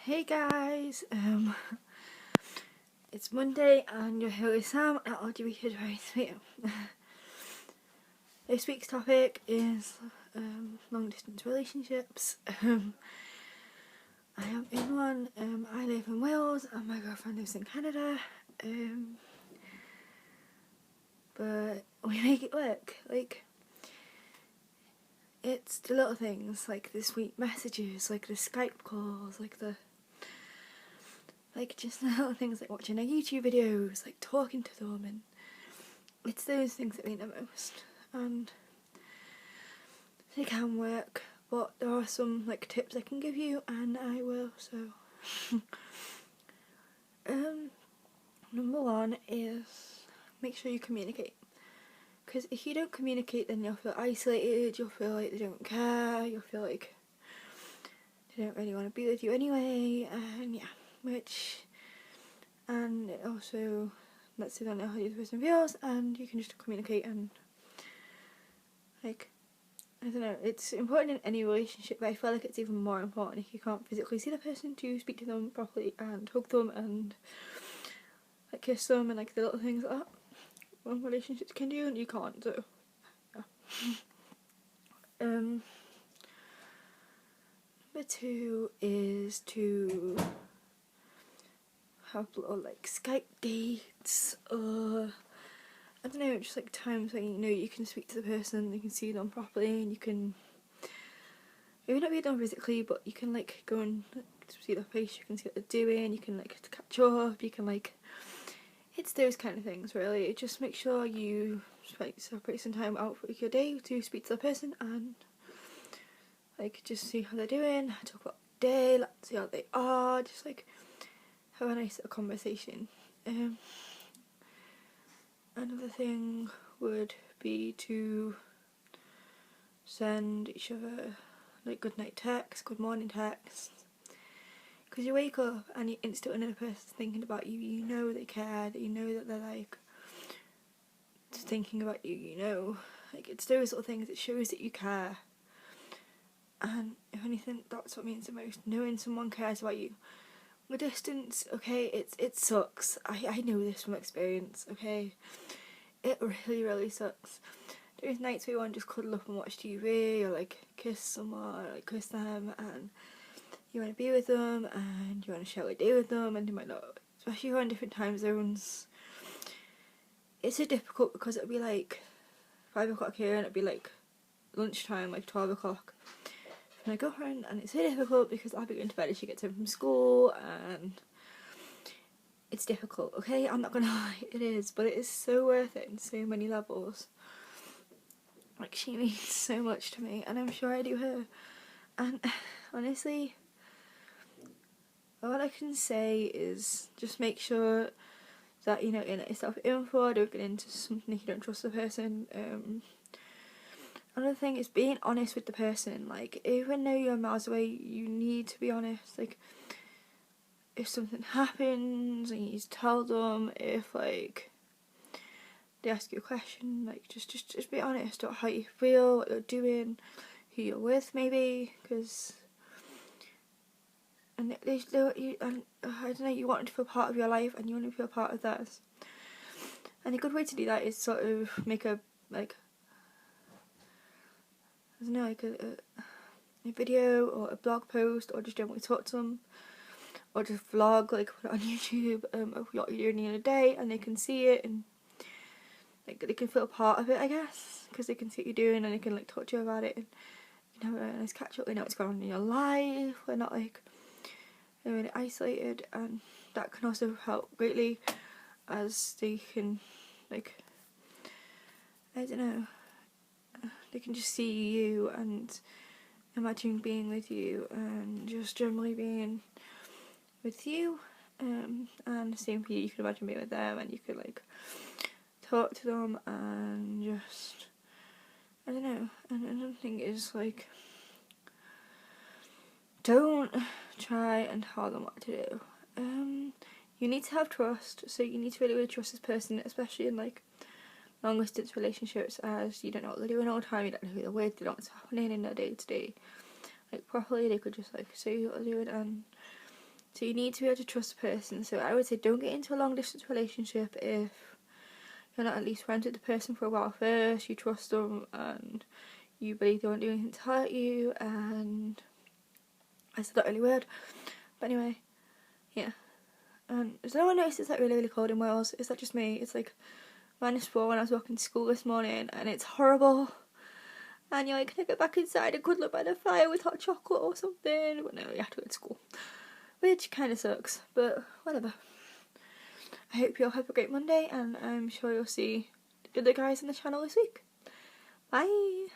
Hey guys, it's Monday and you're here with Sam at LGBT Advice Video. This week's topic is long distance relationships. I am in one. I live in Wales and my girlfriend lives in Canada. But we make it work. Like, it's the little things, like the sweet messages, like the Skype calls, like just the little things like watching their YouTube videos, like talking to them, and it's those things that mean the most. And they can work, but there are some like tips I can give you, and I will. So, number one is make sure you communicate. Because if you don't communicate, then you'll feel isolated. You'll feel like they don't care. You'll feel like they don't really want to be with you anyway, and yeah. And it also lets you know how the other person feels, and you can just communicate. And like, I don't know, it's important in any relationship, but I feel like it's even more important if you can't physically see the person, to speak to them properly and hug them and like kiss them and like the little things like that. Well, relationships can do and you can't, so yeah. Number two is to have little like Skype dates, or I don't know, just like times when you know you can speak to the person, you can see them properly, and you can maybe not be done physically, but you can like go and like, see their face, you can see what they're doing, you can like catch up, you can like, it's those kind of things really. Just make sure you like separate some time out for your day to speak to the person and like just see how they're doing, talk about the day, like see how they are, just like have a nice conversation. Another thing would be to send each other like good night texts, good morning texts, because you wake up and you instantly know the person's thinking about you. You know they care, that you know that they're like just thinking about you, you know, like it's those little things that shows that you care. And if anything, that's what means the most, knowing someone cares about you. The distance, okay, it sucks. I know this from experience, okay? It really sucks. There's nights where you want to just cuddle up and watch TV, or like kiss someone, or like kiss them, and you want to be with them, and you want to share a day with them, and you might not, especially if you're on different time zones. It's so difficult because it'll be like 5 o'clock here, and it'll be like lunchtime, like 12 o'clock. My girlfriend, and it's so difficult because I'll be going to bed as she gets home from school, and it's difficult, okay? I'm not gonna lie, it is, but it is so worth it in so many levels. Like, she means so much to me, and I'm sure I do her. And honestly, all I can say is just make sure that, you know, you let yourself in for, don't get into something if you don't trust the person. Another thing is being honest with the person. Like, even though you're miles away, you need to be honest. Like, if something happens, you need to tell them. If like they ask you a question, like just be honest about how you feel, what you're doing, who you're with, maybe, because and I don't know, you want them to feel part of your life, and you want to feel part of theirs. And a good way to do that is sort of make a like, I don't know, like a video or a blog post, or just generally talk to them, or just vlog, like put it on YouTube of what you're doing in a day, and they can see it, and like they can feel part of it, I guess, because they can see what you're doing, and they can like talk to you about it, and you know, have a nice catch up. They know what's going on in your life. We're not like really isolated, and that can also help greatly, as they can like, I don't know, they can just see you and imagine being with you, and just generally being with you, and the same for you. You can imagine being with them, and you could like talk to them, and just, I don't know. And another thing is like, don't try and tell them what to do. You need to have trust, so you need to really trust this person, especially in like long distance relationships, as you don't know what they're doing all the time, you don't know who they're with, you don't know what's happening in their day to day. Like properly, they could just like say what they're doing, and So you need to be able to trust a person. So I would say don't get into a long distance relationship if you're not at least friends with the person for a while first, you trust them and you believe they won't do anything to hurt you. And I said that really weird, but anyway, yeah. And has no one noticed it's like really, really cold in Wales? Is that just me? It's like -4 when I was walking to school this morning, and it's horrible. And you're like, can I get back inside and cuddle up by the fire with hot chocolate or something? But no, you have to go to school, which kind of sucks, but whatever. I hope you all have a great Monday, and I'm sure you'll see the other guys on the channel this week. Bye!